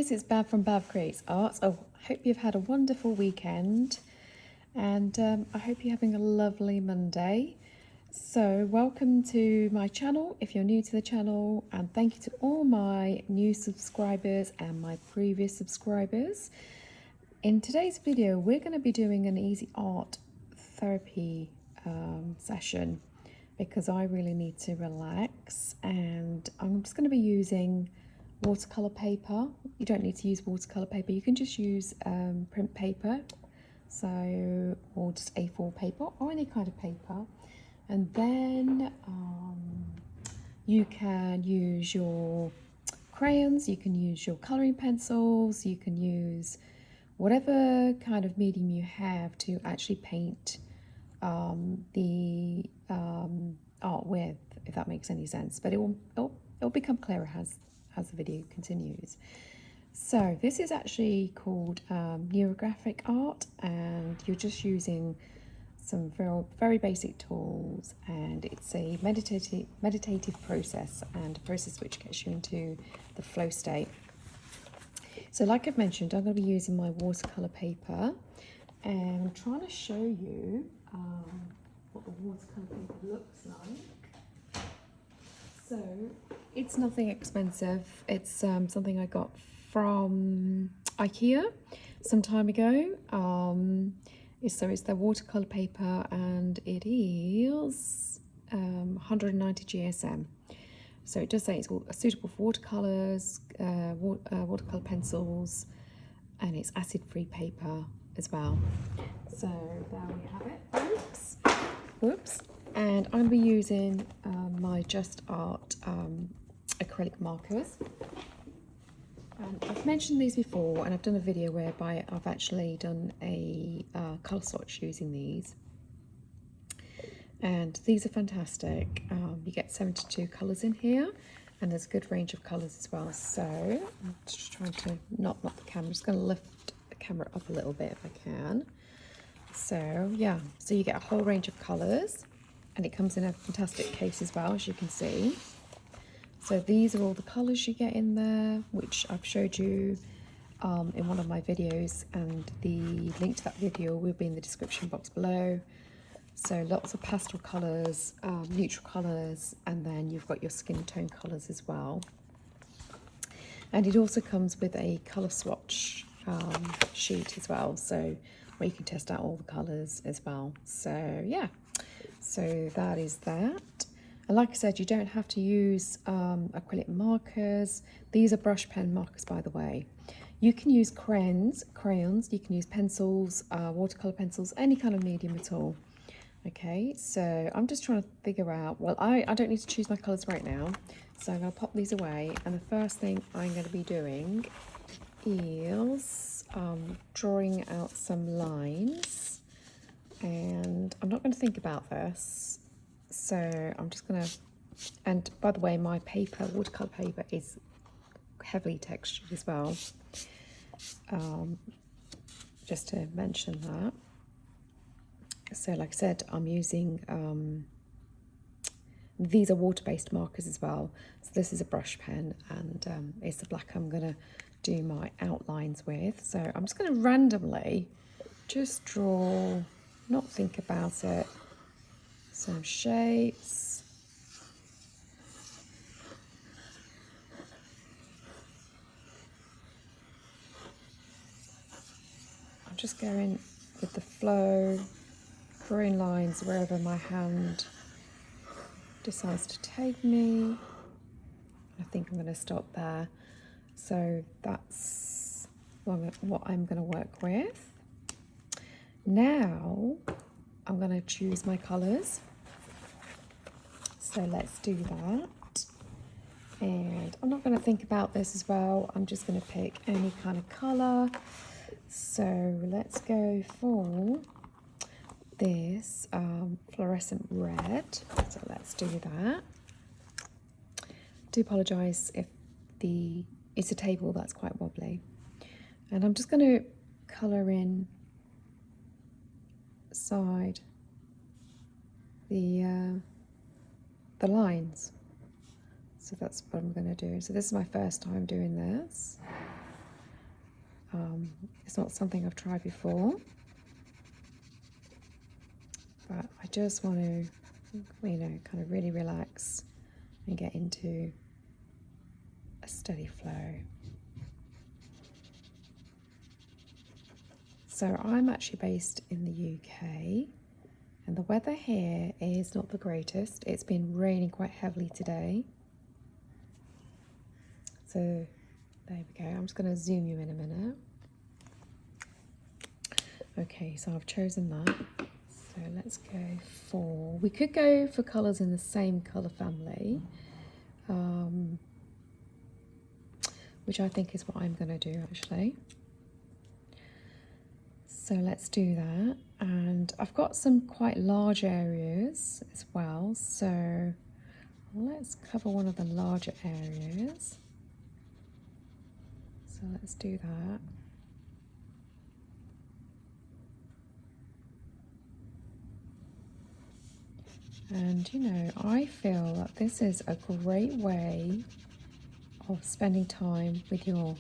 guys, it's Bhav from Bhav Creates Arts. Oh, I hope you've had a wonderful weekend and I hope you're having a lovely Monday. So welcome to my channel if you're new to the channel, and thank you to all my new subscribers and my previous subscribers. In today's video we're going to be doing an easy art therapy session because I really need to relax, and I'm just going to be using watercolor paper. You don't need to use watercolor paper, you can just use print paper, so, or just A4 paper or any kind of paper. And then you can use your crayons, you can use your coloring pencils, you can use whatever kind of medium you have to actually paint the art with, if that makes any sense. But it'll become clearer as the video continues. So this is actually called neurographic art, and you're just using some very basic tools, and it's a meditative process, and a process which gets you into the flow state. So like I've mentioned, I'm going to be using my watercolor paper, and I'm trying to show you what the watercolor paper looks like. So it's nothing expensive. It's something I got from IKEA some time ago. So it's their watercolor paper, and it is 190 GSM. So it does say it's suitable for watercolors, watercolor pencils, and it's acid-free paper as well. So there we have it. Oops. Whoops. And I'm going to be using my Just Art acrylic markers. I've mentioned these before, and I've done a video whereby I've actually done a colour swatch using these. And these are fantastic. You get 72 colours in here, and there's a good range of colours as well. So I'm just trying to not knock the camera. I'm just going to lift the camera up a little bit if I can. So yeah, so you get a whole range of colours, and it comes in a fantastic case as well, as you can see. So these are all the colours you get in there, which I've showed you in one of my videos, and the link to that video will be in the description box below. So lots of pastel colours, neutral colours, and then you've got your skin tone colours as well. And it also comes with a colour swatch sheet as well, so where you can test out all the colours as well. So yeah, so that is that. And like I said, you don't have to use acrylic markers. These are brush pen markers, by the way. You can use crayons, you can use pencils, watercolor pencils, any kind of medium at all. Okay, so I'm just trying to figure out, well, I don't need to choose my colors right now, so I'm going to pop these away, and the first thing I'm going to be doing is drawing out some lines, and I'm not going to think about this. So I'm just going to, and by the way, my paper, watercolor paper, is heavily textured as well, just to mention that. So like I said, I'm using, these are water-based markers as well. So this is a brush pen, and it's the black I'm going to do my outlines with. So I'm just going to randomly just draw, not think about it, some shapes. I'm just going with the flow, drawing lines wherever my hand decides to take me. I think I'm going to stop there. So that's what I'm going to work with. Now I'm going to choose my colours. So let's do that. And I'm not going to think about this as well. I'm just going to pick any kind of colour. So let's go for this fluorescent red. So let's do that. I do apologise if it's a table that's quite wobbly. And I'm just going to colour in side the lines. So that's what I'm going to do. So this is my first time doing this. It's not something I've tried before, but I just want to, you know, kind of really relax and get into a steady flow. So I'm actually based in the UK, and the weather here is not the greatest. It's been raining quite heavily today. So there we go. I'm just going to zoom you in a minute. Okay, so I've chosen that. So let's go for, we could go for colours in the same colour family, which I think is what I'm going to do actually. So let's do that. And I've got some quite large areas as well. So let's cover one of the larger areas. So let's do that. And you know, I feel that this is a great way of spending time with your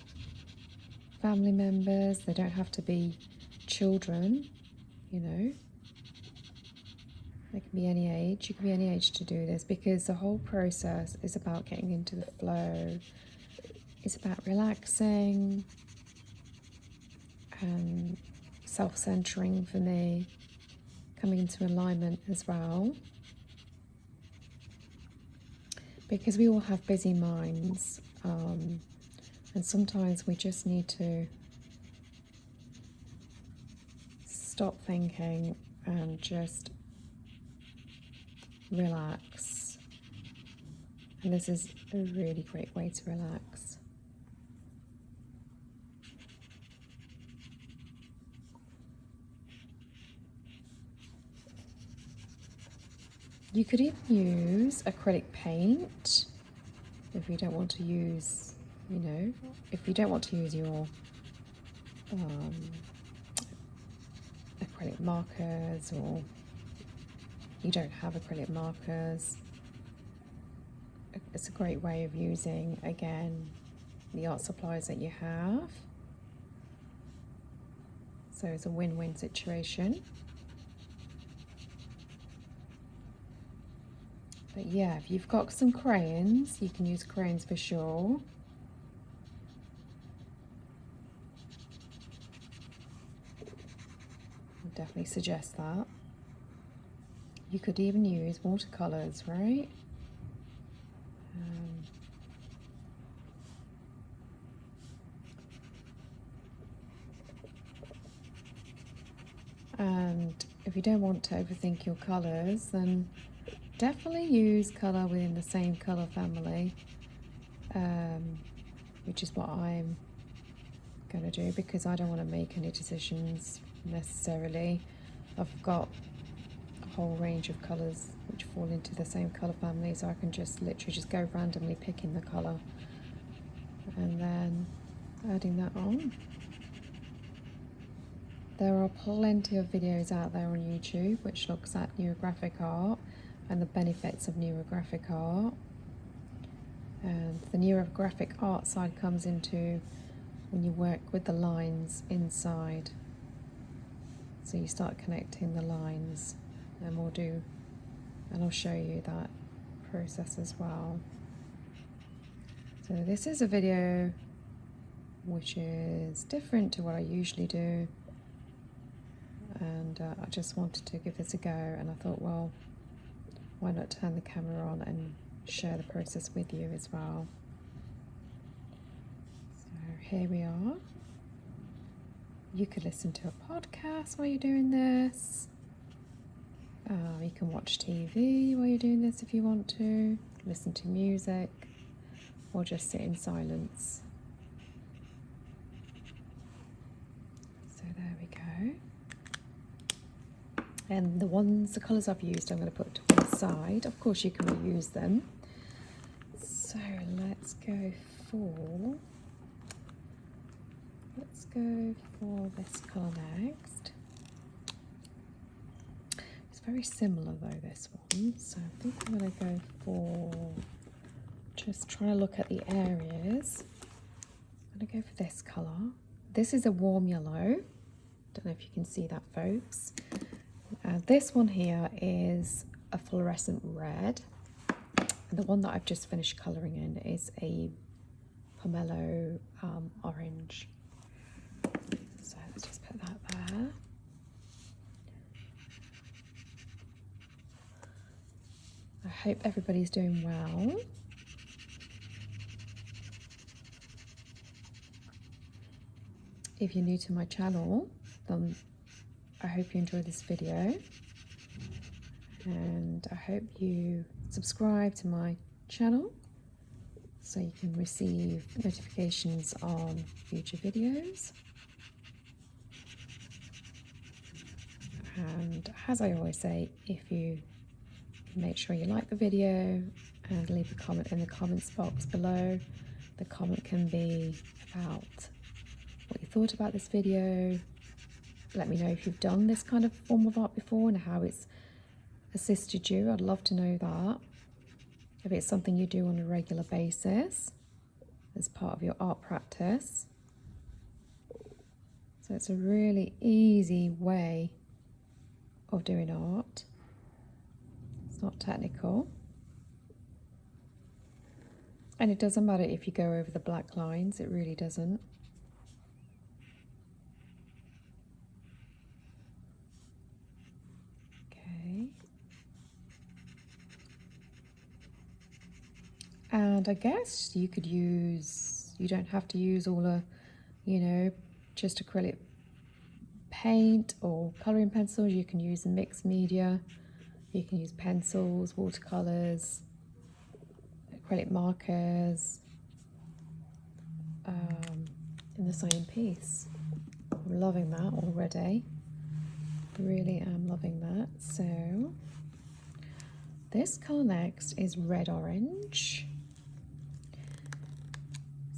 family members. They don't have to be children, you know. They can be any age. You can be any age to do this, because the whole process is about getting into the flow. It's about relaxing and self-centering for me, coming into alignment as well. Because we all have busy minds, and sometimes we just need to stop thinking and just relax. And this is a really great way to relax. You could even use acrylic paint if you don't want to use, you know, if you don't want to use your acrylic markers, or you don't have acrylic markers. It's a great way of using, again, the art supplies that you have. So it's a win-win situation. But yeah, if you've got some crayons, you can use crayons for sure. I definitely suggest that. You could even use watercolours, right? And if you don't want to overthink your colours, then definitely use colour within the same colour family, which is what I'm going to do, because I don't want to make any decisions necessarily. I've got a whole range of colours which fall into the same colour family, so I can just literally just go randomly picking the colour and then adding that on. There are plenty of videos out there on YouTube which looks at neurographic art and the benefits of neurographic art. And the neurographic art side comes into when you work with the lines inside. So you start connecting the lines, and I'll show you that process as well. So this is a video which is different to what I usually do. And I just wanted to give this a go, and I thought, well, why not turn the camera on and share the process with you as well. So here we are. You could listen to a podcast while you're doing this. You can watch TV while you're doing this if you want to, listen to music, or just sit in silence. So there we go. And the colours I've used, I'm going to put to one side. Of course, you can reuse them. So let's go for this colour next. It's very similar though, this one. So I think I'm going to go for just trying to look at the areas. I'm going to go for this colour. this is a warm yellow. Don't know if you can see that, folks. This one here is a fluorescent red. And the one that I've just finished colouring in is a pomelo orange. So let's just put that there. I hope everybody's doing well. If you're new to my channel, then I hope you enjoy this video. And I hope you subscribe to my channel so you can receive notifications on future videos. And as I always say, if you make sure you like the video and leave a comment in the comments box below. The comment can be about what you thought about this video. Let me know if you've done this kind of form of art before and how it's assisted you. I'd love to know that. If it's something you do on a regular basis as part of your art practice. So it's a really easy way of doing art. It's not technical. And it doesn't matter if you go over the black lines, it really doesn't. Okay. And I guess you could use, you don't have to use all a, just acrylic paint or colouring pencils. You can use a mixed media. You can use pencils, watercolours, acrylic markers in the same piece. I'm loving that already. Really am loving that. So this colour next is red orange.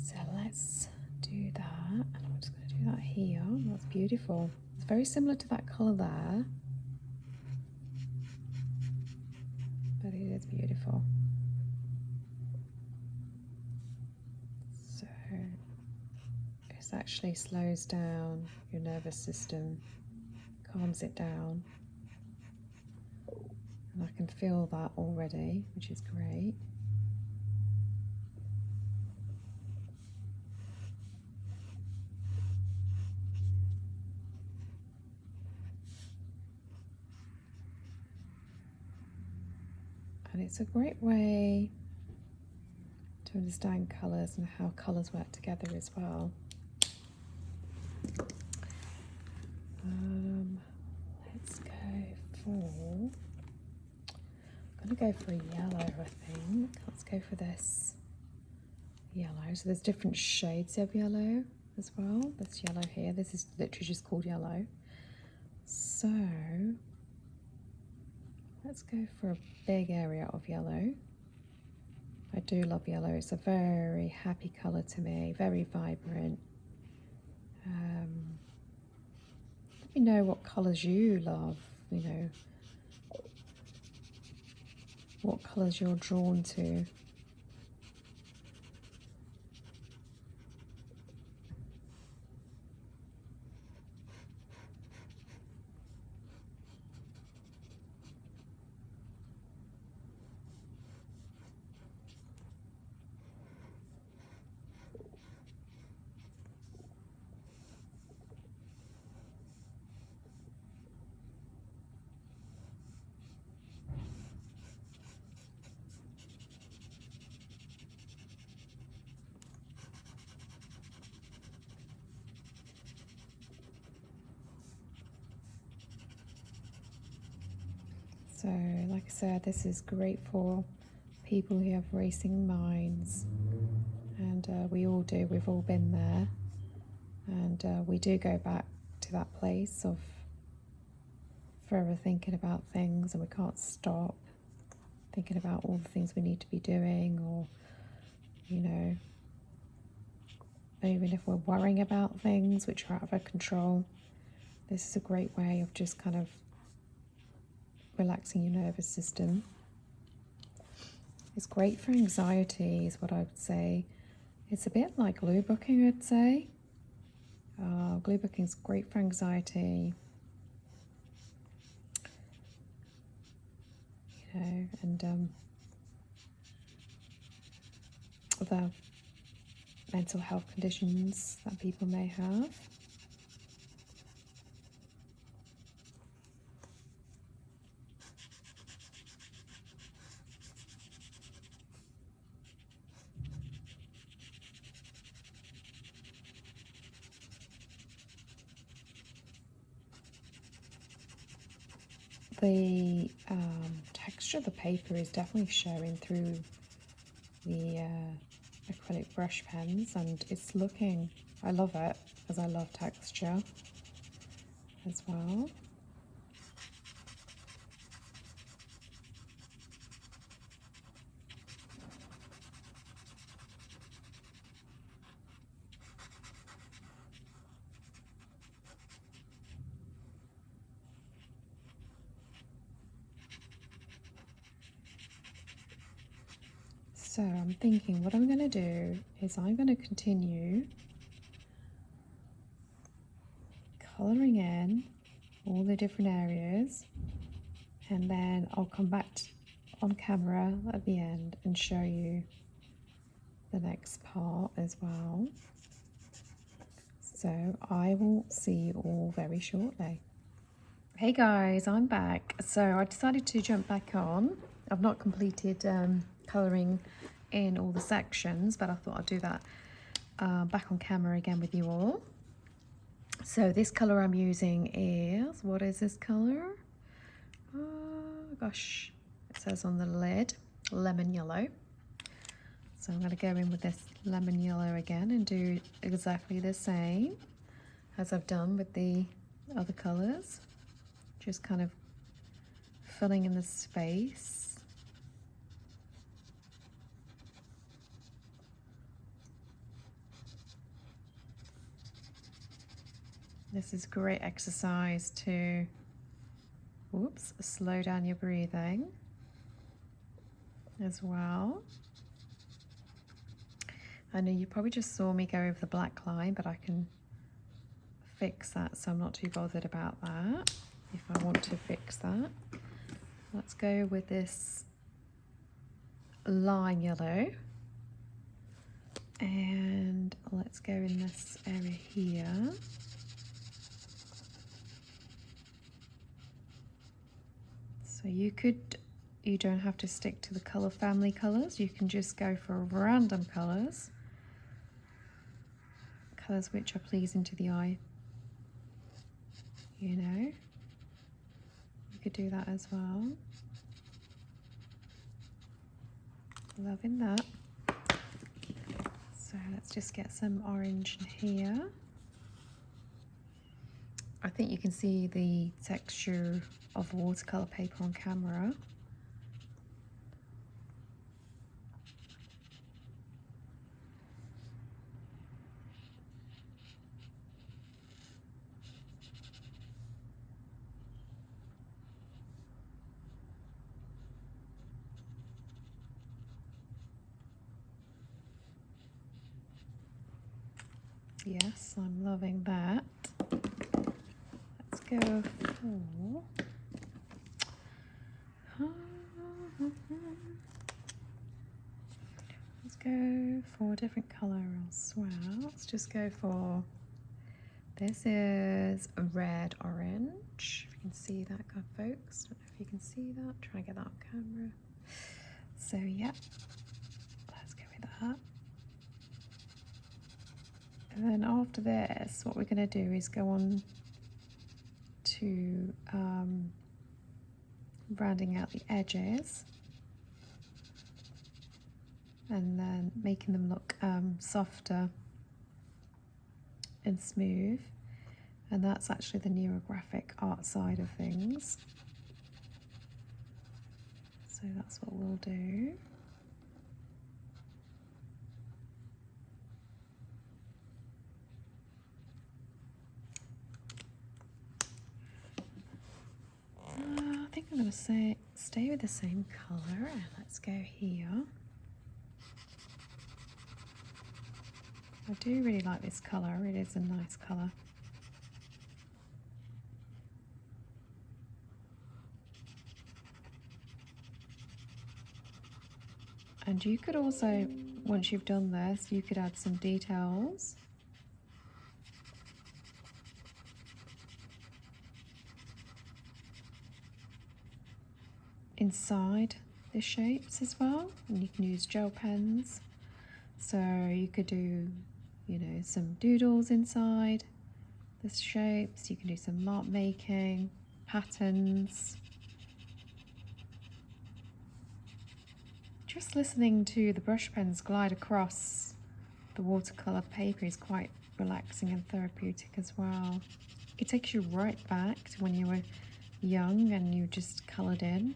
So let's do that. And I'm just going to do that here. That's beautiful. It's very similar to that colour there. But it is beautiful. So it actually slows down your nervous system, calms it down. And I can feel that already, which is great. And it's a great way to understand colours and how colours work together as well. Let's go for, I'm going to go for a yellow, I think. Let's go for this yellow. So there's different shades of yellow as well. This yellow here, this is literally just called yellow. So let's go for a big area of yellow. I do love yellow. It's a very happy colour to me, very vibrant. Let me know what colours you love, what colours you're drawn to. So, like I said, this is great for people who have racing minds, and we all do, we've all been there, and we do go back to that place of forever thinking about things, and we can't stop thinking about all the things we need to be doing, or, even if we're worrying about things which are out of our control. This is a great way of just kind of relaxing your nervous system. It's great for anxiety is what I would say. It's a bit like glue booking, I'd say. Glue booking's great for anxiety. You know, and other mental health conditions that people may have. The texture of the paper is definitely showing through the acrylic brush pens, and it's looking, I love it, as I love texture as well. So I'm thinking what I'm going to do is I'm going to continue colouring in all the different areas, and then I'll come back on camera at the end and show you the next part as well. So I will see you all very shortly. Hey guys, I'm back. So I decided to jump back on. I've not completed colouring in all the sections, but I thought I'd do that back on camera again with you all. So this colour I'm using is, what is this colour? Oh gosh, it says on the lid, lemon yellow. So I'm going to go in with this lemon yellow again and do exactly the same as I've done with the other colours. Just kind of filling in the space. This is great exercise to, whoops, slow down your breathing as well. I know you probably just saw me go over the black line, but I can fix that, so I'm not too bothered about that if I want to fix that. Let's go with this lime yellow, and let's go in this area here. So you don't have to stick to the colour family colours, you can just go for random colours which are pleasing to the eye, you know. You could do that as well. Loving that. So let's just get some orange in here. I think you can see the texture of watercolour paper on camera. Yes, I'm loving that. Let's go for a different colour as well. Let's just go for, this is a red orange. If you can see that, God, folks. Don't know if you can see that. Try and get that on camera. So yeah, let's go with that. And then after this, what we're going to do is go on to rounding out the edges and then making them look softer and smooth. And that's actually the neurographic art side of things. So that's what we'll do. I think I'm going to stay with the same colour, and let's go here I do really like this colour, it is a nice colour. And you could also, once you've done this, you could add some details. Inside the shapes as well, and you can use gel pens. So you could do, you know, some doodles inside the shapes. You can do some mark making, patterns. Just listening to the brush pens glide across the watercolour paper is quite relaxing and therapeutic as well. It takes you right back to when you were young and you just coloured in.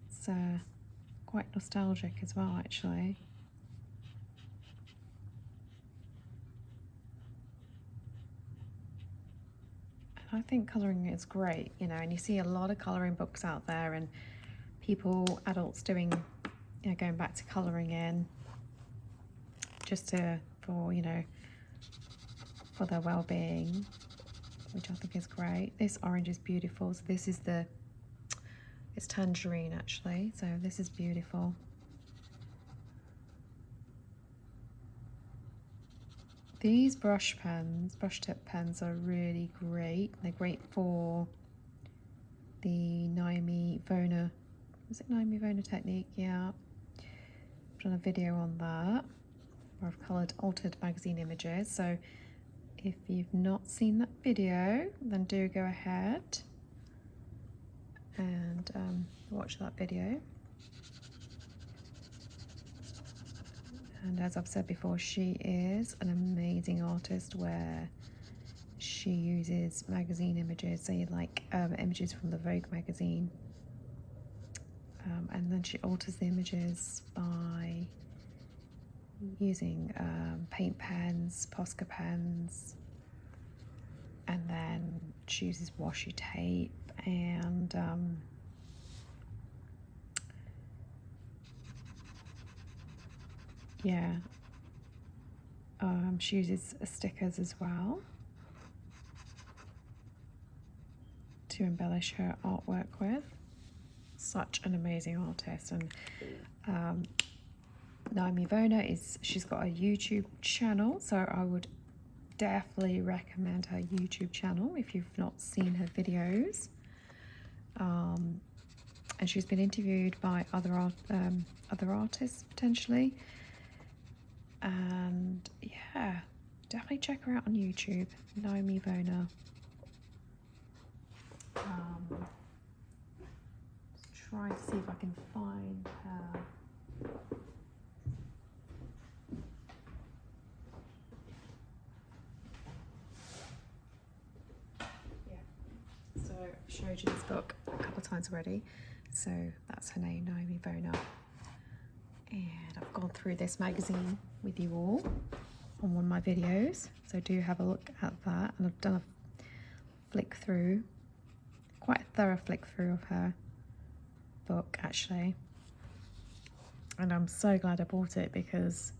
It's quite nostalgic as well, actually. And I think colouring is great, you know, and you see a lot of colouring books out there and people, adults doing, you know, going back to colouring in just for, you know, for their well-being, which I think is great. This orange is beautiful. So this is it's tangerine actually, so this is beautiful. These brush tip pens are really great. They're great for the Naomi Vona, is it Naomi Vona technique? Yeah, I've done a video on that where I've altered magazine images. So if you've not seen that video, then do go ahead and watch that video. And as I've said before, she is an amazing artist where she uses magazine images, say like images from the Vogue magazine, and then she alters the images by using paint pens, Posca pens, and then she uses washi tape and yeah, she uses stickers as well to embellish her artwork with. Such an amazing artist. And Naomi Vona she's got a YouTube channel, so I would definitely recommend her YouTube channel if you've not seen her videos. And she's been interviewed by other artists potentially. And yeah, definitely check her out on YouTube, Naomi Vona. Trying to see if I can find her. Yeah, so I've showed you this book a couple of times already. So that's her name, Naomi Vona. And I've gone through this magazine with you all on one of my videos, so do have a look at that. And I've done a flick through, quite a thorough flick through of her book actually, and I'm so glad I bought it because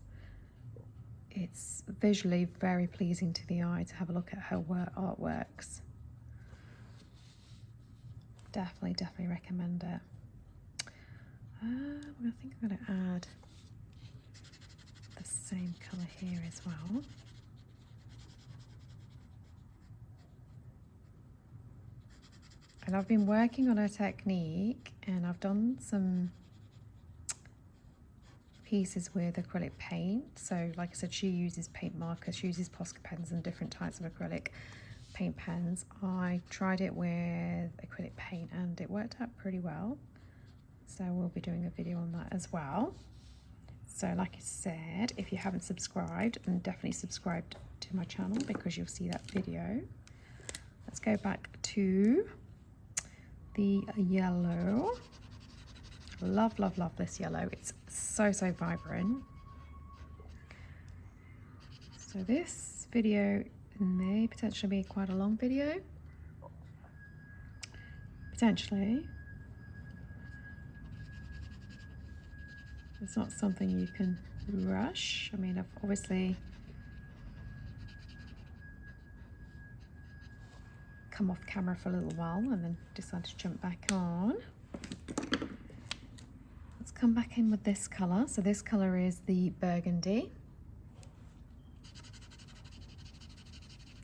it's visually very pleasing to the eye to have a look at her artworks. Definitely recommend it. I think I'm going to add the same colour here as well. And I've been working on her technique, and I've done some pieces with acrylic paint. So like I said, she uses paint markers, she uses Posca pens and different types of acrylic paint pens. I tried it with acrylic paint and it worked out pretty well. So we'll be doing a video on that as well. So like I said, if you haven't subscribed, then definitely subscribe to my channel because you'll see that video. Let's go back to the yellow. Love this yellow. It's so vibrant. So this video may potentially be quite a long video. Potentially. It's not something you can rush. I mean, I've obviously come off camera for a little while and then decided to jump back on. Let's come back in with this colour. So this colour is the burgundy.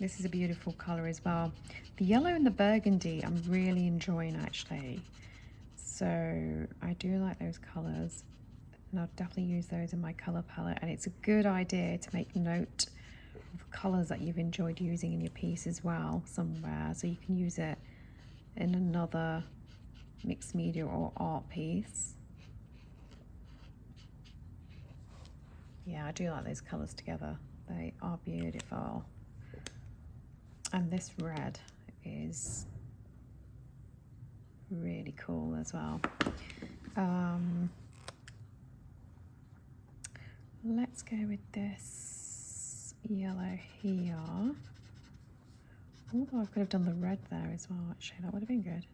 This is a beautiful colour as well. The yellow and the burgundy I'm really enjoying actually. So I do like those colours, and I'll definitely use those in my colour palette. And it's a good idea to make note of colours that you've enjoyed using in your piece as well somewhere, so you can use it in another mixed media or art piece. Yeah, I do like those colours together. They are beautiful. And this red is really cool as well. Let's go with this yellow here. Although I could have done the red there as well, actually, that would have been good.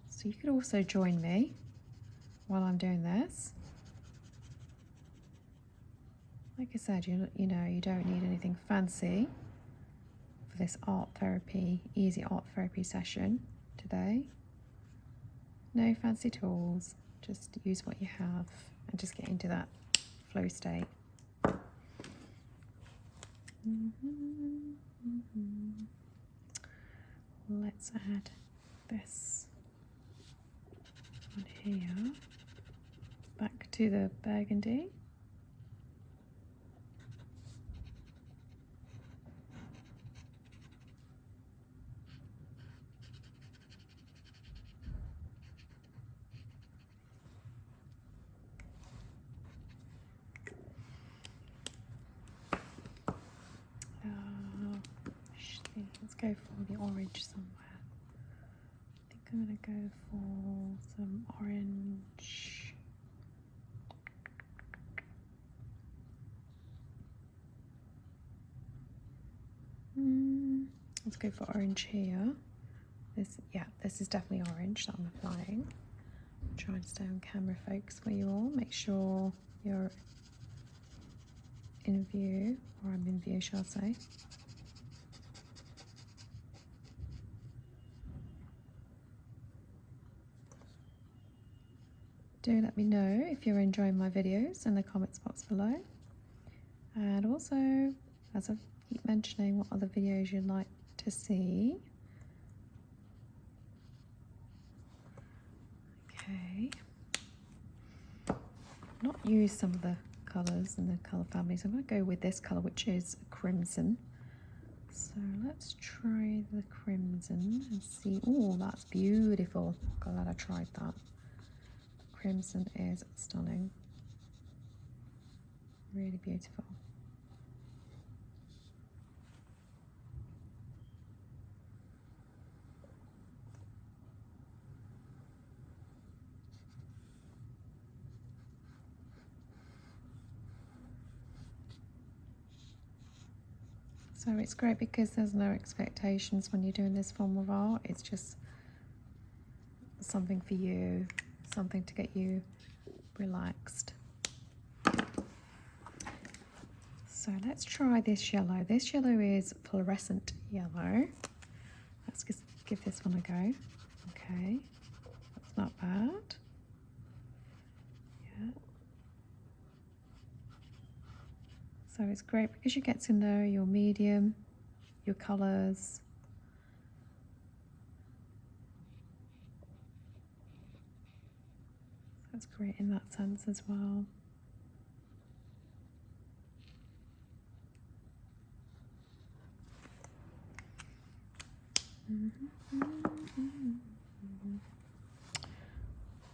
So you could also join me while I'm doing this. Like I said, you know, you don't need anything fancy for this art therapy, easy art therapy session today. No fancy tools, just use what you have and just get into that flow state. Let's add this on here, back to the burgundy. Let's go for the orange somewhere. I think I'm going to go for some orange. Let's go for orange here. This is definitely orange that I'm applying. I'm trying to stay on camera, folks, for you all. Make sure you're in view, or I'm in view, shall I say. Do let me know if you're enjoying my videos in the comments box below. And also, as I keep mentioning, what other videos you'd like to see. Okay. Not use some of the colours in the colour family, so I'm going to go with this colour, which is crimson. So let's try the crimson and see. Oh, that's beautiful. Glad I tried that. Crimson is stunning. Really beautiful. So it's great because there's no expectations when you're doing this form of art. It's just something for you, something to get you relaxed. So let's try this yellow. This yellow is fluorescent yellow. Let's just give this one a go. Okay, that's not bad. Yeah. So it's great because you get to know your medium, your colours. That's great in that sense as well.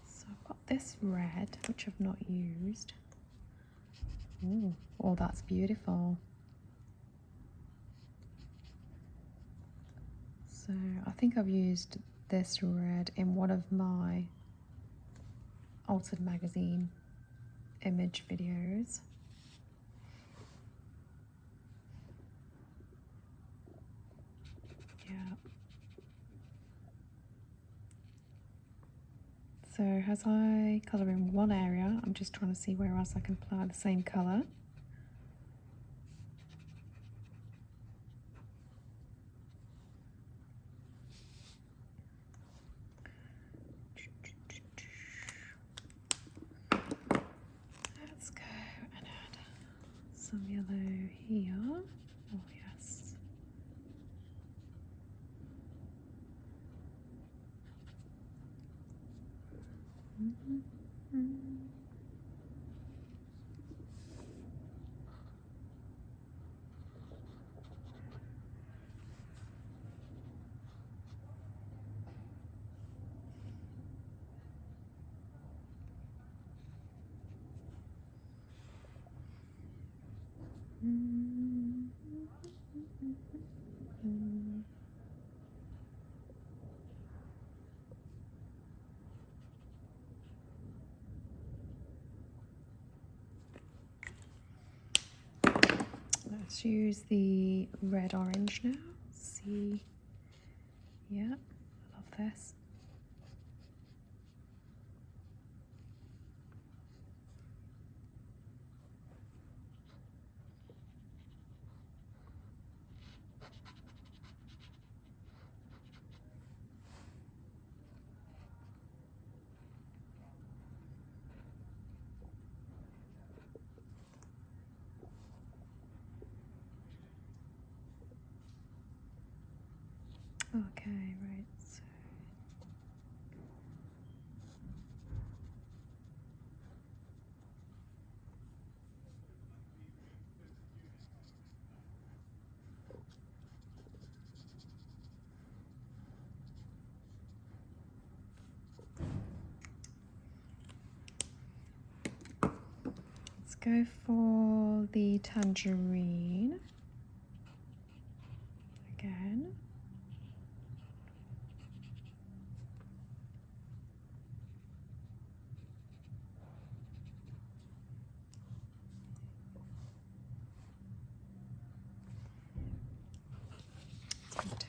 So I've got this red, which I've not used. Ooh, oh, that's beautiful. So I think I've used this red in one of my Altered Magazine image videos. So as I colour in one area, I'm just trying to see where else I can apply the same colour. Let's go and add some yellow here. Oh yes. Let's use the red orange now. See, yeah, I love this. Okay, right. So let's go for the tangerine again.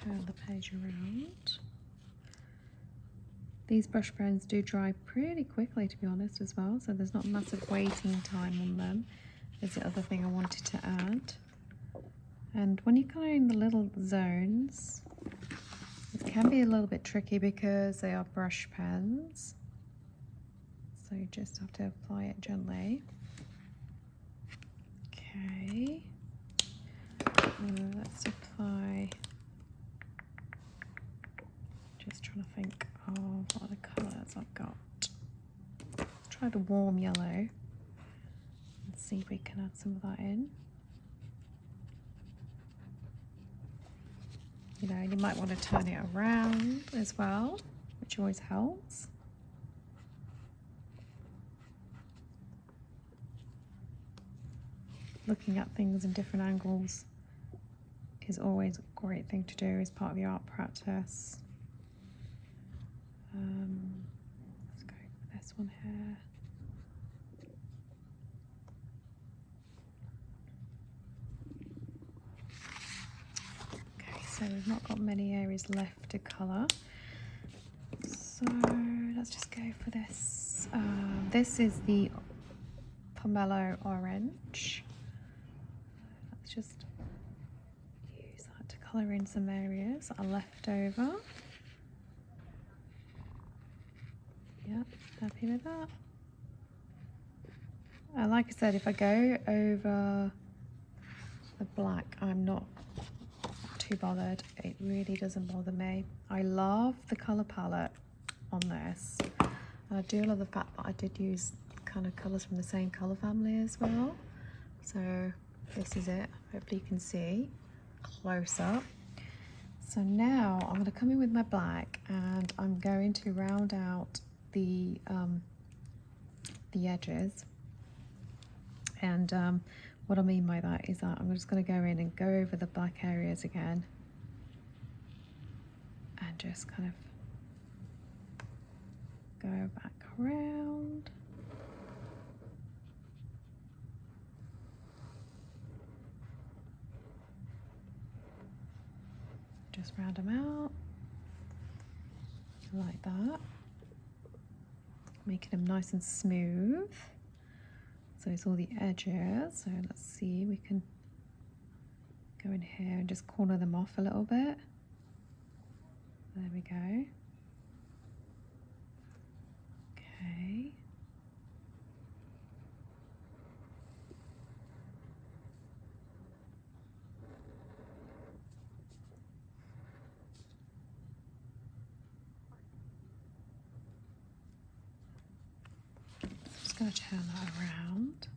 Turn the page around. These brush pens do dry pretty quickly, to be honest, as well, so there's not massive waiting time on them. Is the other thing I wanted to add. And when you're coloring the little zones, it can be a little bit tricky because they are brush pens, so you just have to apply it gently. Okay, let's apply. Just trying to think of what other colours I've got. Let's try the warm yellow and see if we can add some of that in. You know, you might want to turn it around as well, which always helps. Looking at things in different angles is always a great thing to do as part of your art practice. Let's go for this one here. Okay, so we've not got many areas left to colour. So let's just go for this. This is the pomelo orange. Let's just use that to colour in some areas that are left over. Yep, happy with that. Like I said, if I go over the black, I'm not too bothered. It really doesn't bother me. I love the colour palette on this. And I do love the fact that I did use kind of colours from the same colour family as well. So this is it. Hopefully you can see close up. So now I'm going to come in with my black and I'm going to round out the edges. And what I mean by that is that I'm just going to go in and go over the black areas again and just kind of go back around. Just round them out like that. making them nice and smooth. So it's all the edges. So let's see, we can go in here and just corner them off a little bit. There we go. Okay. Just going to turn that around.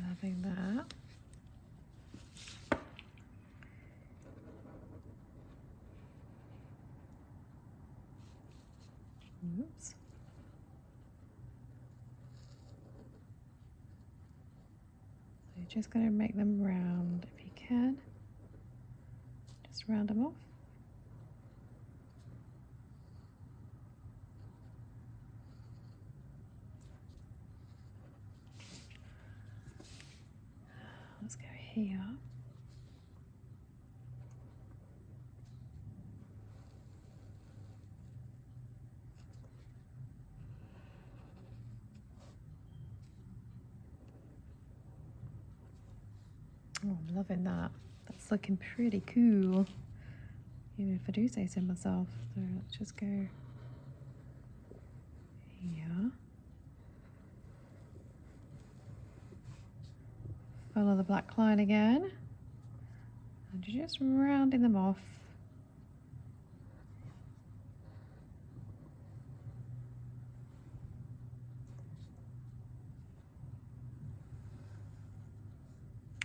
Loving that. Oops. So you're just going to make them round if you can. Just round them off. Let's go here. Oh, I'm loving that. That's looking pretty cool, even if I do say so myself. So let's just go here. Follow the black line again. And you're just rounding them off.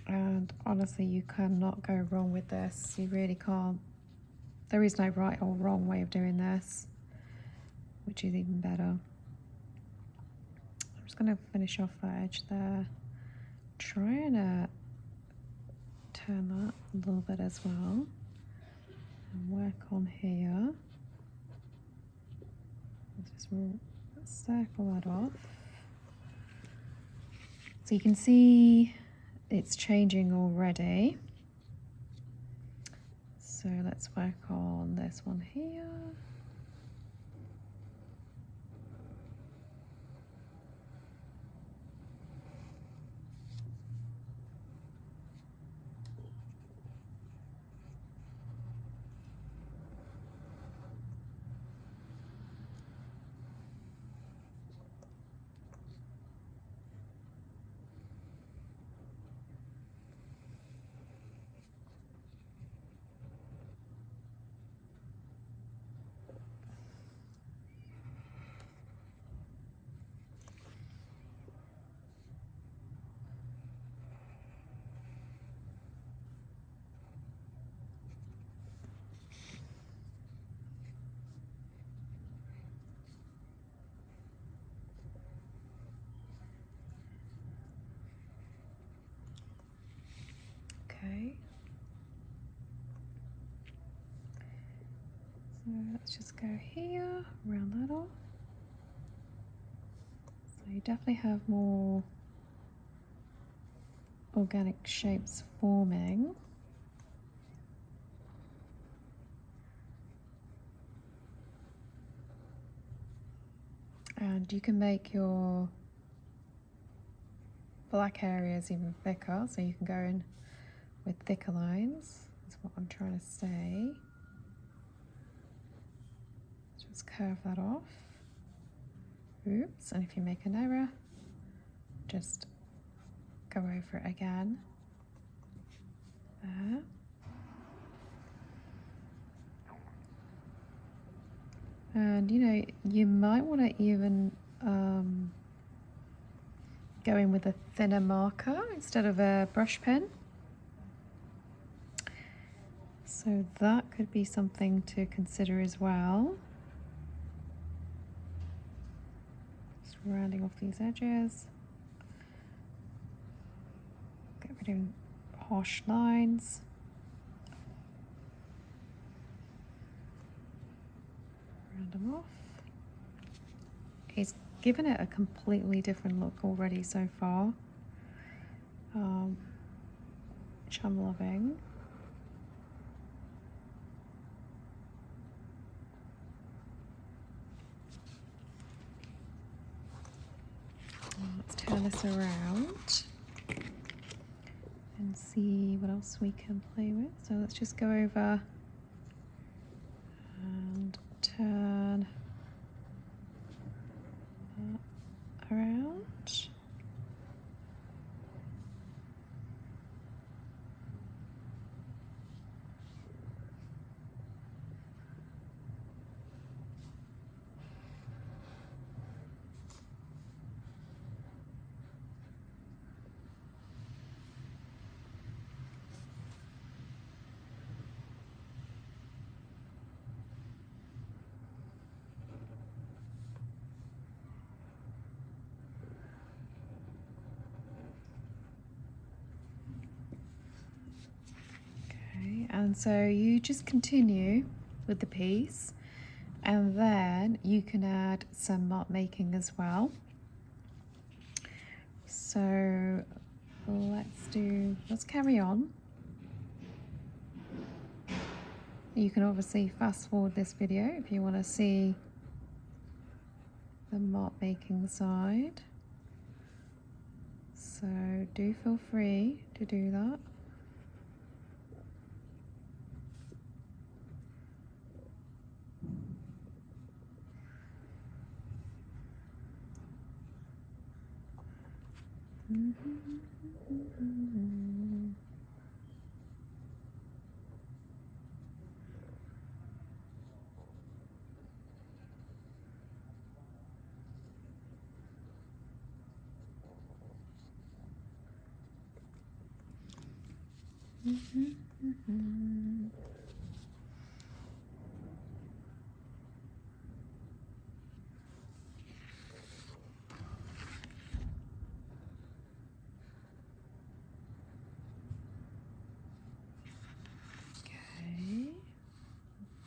And honestly, you cannot go wrong with this. You really can't. There is no right or wrong way of doing this, which is even better. I'm just going to finish off that edge there. Try and turn that a little bit as well. And work on here. Just circle that off. So you can see it's changing already. So let's work on this one here. Okay. So let's just go here, round that off. So you definitely have more organic shapes forming. And you can make your black areas even thicker, so you can go in with thicker lines, is what I'm trying to say. Just curve that off. Oops, and if you make an error, just go over it again. There. And you know, you might want to even go in with a thinner marker instead of a brush pen. So that could be something to consider as well. Just rounding off these edges. Get rid of harsh lines. Round them off. He's given it a completely different look already so far, which I'm loving. this around and see what else we can play with. So let's just go over and turn that around. And so you just continue with the piece, and then you can add some mark making as well. So let's carry on. You can obviously fast forward this video if you want to see the mark making side. So do feel free to do that.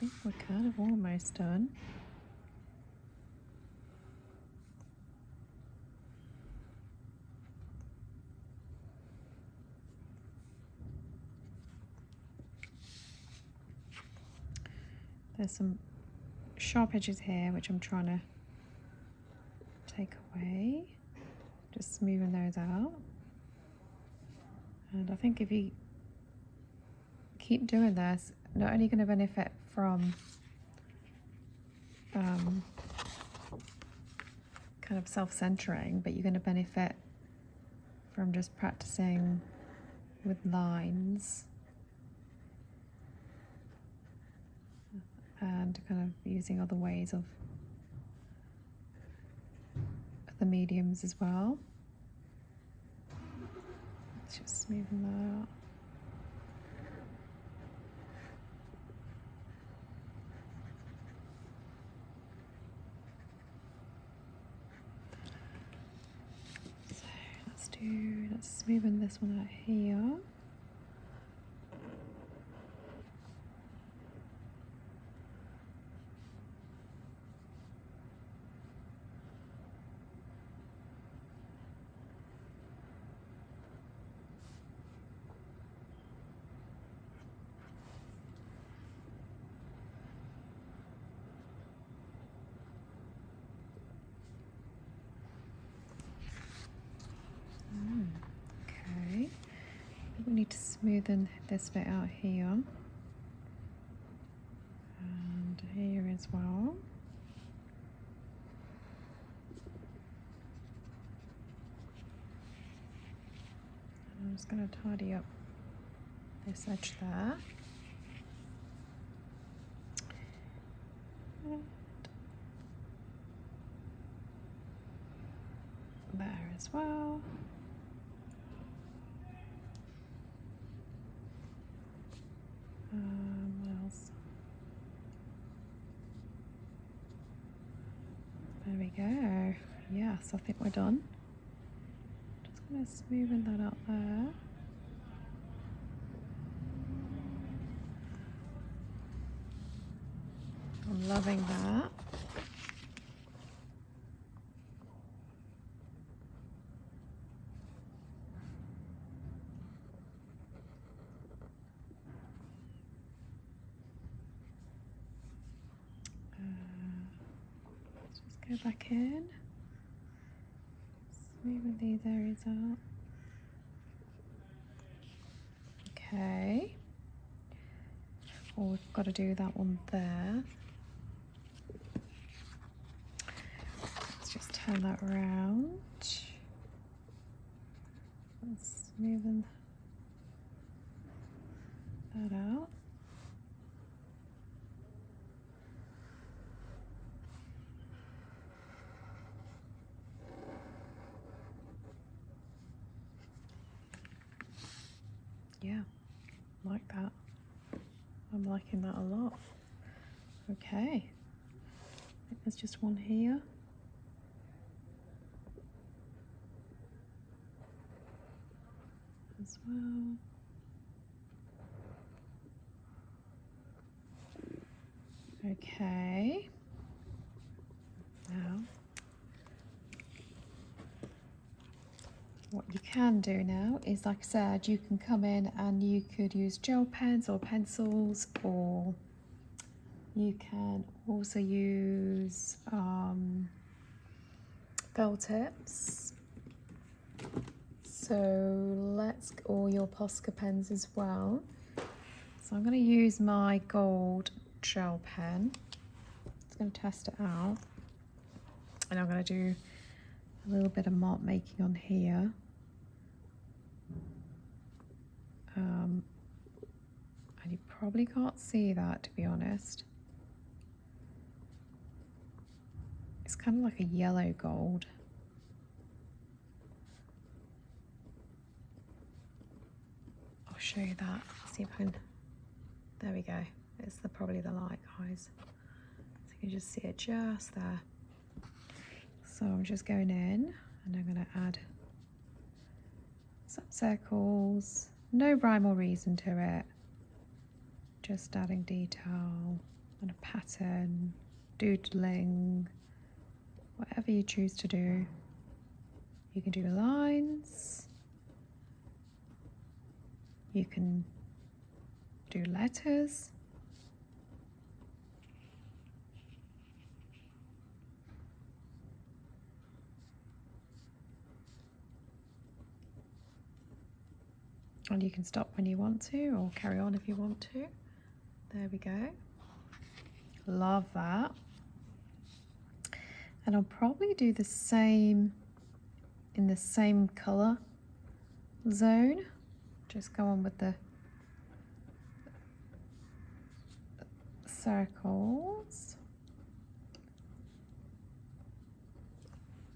I think we're kind of almost done. There's some sharp edges here which I'm trying to take away, just smoothing those out. And I think if you keep doing this, not only going to benefit from kind of self-centering, but you're going to benefit from just practicing with lines and kind of using other ways of the mediums as well. Let's just smoothen that out. Let's smoothen this one out here. Okay, we need to smoothen this bit out here and here as well. I'm just going to tidy up this edge there. And there as well. What else? There we go. Yes, I think we're done. Just going to smoothen that out there. I'm loving that. Let's just go back in. Moving these areas out. Okay. Oh, we've got to do that one there. Let's just turn that around. Let's smoothing that out. Yeah, like that. I'm liking that a lot. Okay, I think there's just one here. As well. Okay. Now, what you can do now is, like I said, you can come in and you could use gel pens or pencils, or you can also use felt tips. So or your Posca pens as well. So I'm going to use my gold gel pen. Just going to test it out. And I'm going to do a little bit of mark making on here. And you probably can't see that, to be honest. It's kind of like a yellow gold. I'll show you that. See if I can. There we go. It's probably the light, guys. So you can just see it just there. So I'm just going in and I'm going to add some circles. No rhyme or reason to it. Just adding detail and a pattern, doodling, whatever you choose to do. You can do lines. You can do letters. And you can stop when you want to, or carry on if you want to. There we go. Love that. And I'll probably do the same in the same colour zone. Just go on with the circles.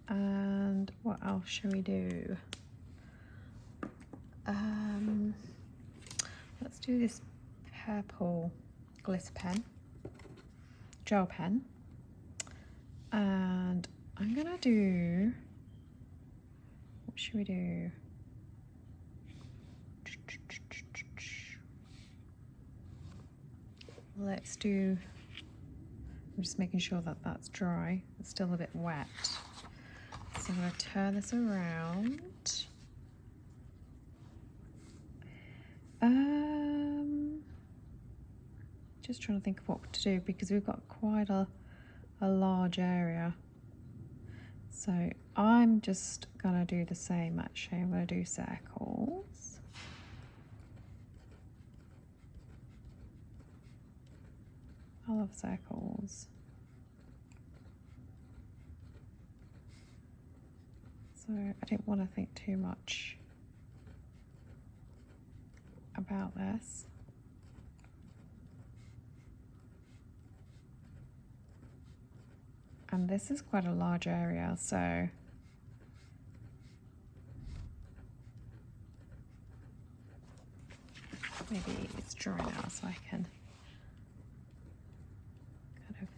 And what else shall we do? Let's do this purple glitter pen, gel pen, and I'm gonna do, what should we do? Let's do, I'm just making sure that that's dry. It's still a bit wet. So I'm going to turn this around. Just trying to think of what to do because we've got quite a large area. So I'm just going to do the same actually. I'm going to do circles. I love circles. So I didn't want to think too much about this. And this is quite a large area, so maybe it's dry now so I can kind of,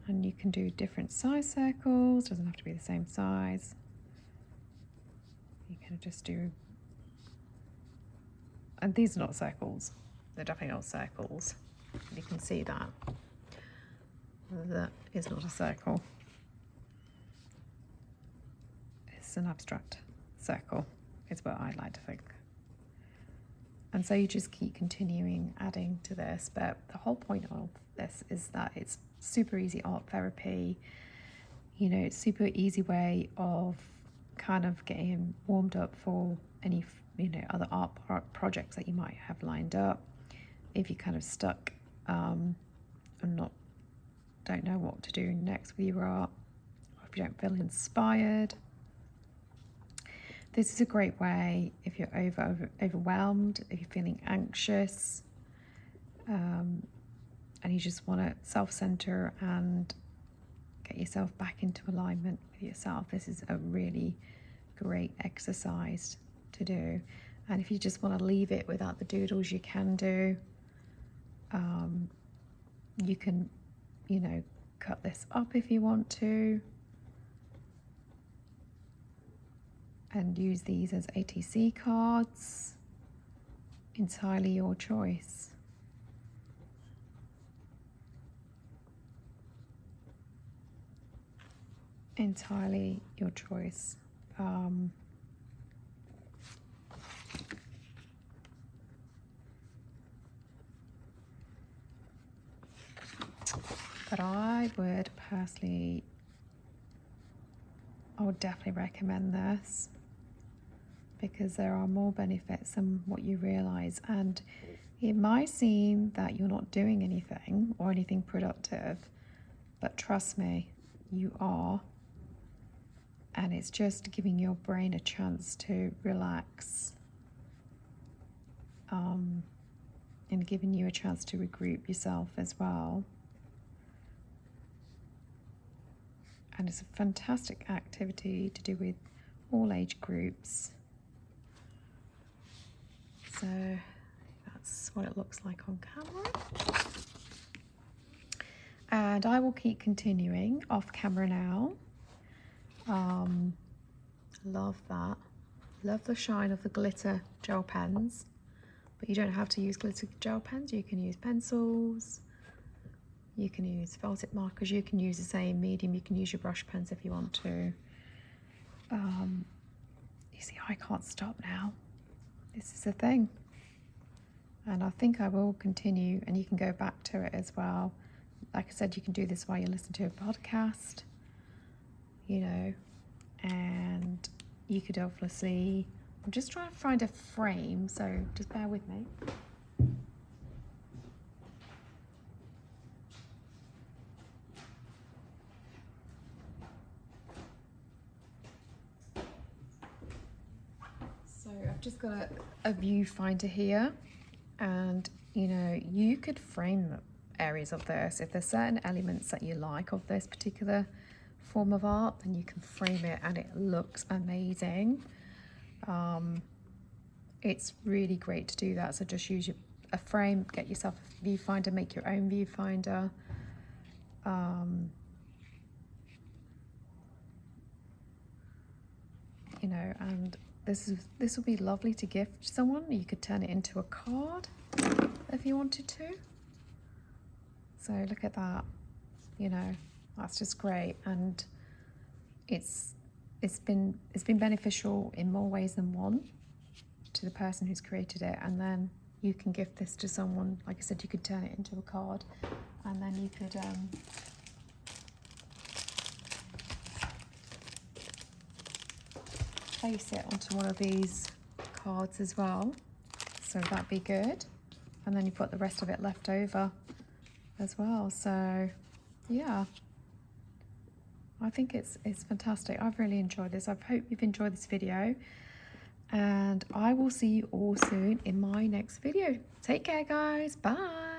and you can do different size circles, doesn't have to be the same size. You can just do, and these are not circles, they're definitely not circles. You can see that. That is not a circle. It's an abstract circle, is what I like to think. And so you just keep continuing adding to this, but the whole point of this is that it's super easy art therapy. you know, super easy way of kind of getting warmed up for any, you know, other art projects that you might have lined up. If you're kind of stuck and don't know what to do next with your art, or if you don't feel inspired, this is a great way if you're overwhelmed, if you're feeling anxious, and you just want to self-center and get yourself back into alignment with yourself. This is a really great exercise to do. And if you just want to leave it without the doodles, you can do. You can, you know, cut this up if you want to, and use these as ATC cards. Entirely your choice. Entirely your choice. But I would personally, I would definitely recommend this, because there are more benefits than what you realize. And it might seem that you're not doing anything or anything productive, but trust me, you are. And it's just giving your brain a chance to relax, and giving you a chance to regroup yourself as well. And it's a fantastic activity to do with all age groups. So that's what it looks like on camera. And I will keep continuing off camera now. Love that. Love the shine of the glitter gel pens. But you don't have to use glitter gel pens. You can use pencils. You can use velvet markers. You can use the same medium. You can use your brush pens if you want to. You see, I can't stop now. This is the thing. And I think I will continue, and you can go back to it as well. Like I said, you can do this while you listen to a podcast, you know, and you could obviously, I'm just trying to find a frame, so just bear with me. So I've just got a viewfinder here, and you know, you could frame areas of this. If there's certain elements that you like of this particular form of art, then you can frame it and it looks amazing. It's really great to do that. So just use a frame, get yourself a viewfinder, make your own viewfinder. You know, and this will be lovely to gift someone. You could turn it into a card if you wanted to. So look at that, you know, that's just great. And it's been beneficial in more ways than one to the person who's created it. And then you can gift this to someone. Like I said, you could turn it into a card, and then you could place it onto one of these cards as well. So that'd be good. And then you put the rest of it left over as well. So yeah, I think it's fantastic. I've really enjoyed this. I hope you've enjoyed this video, and I will see you all soon in my next video. Take care, guys. Bye.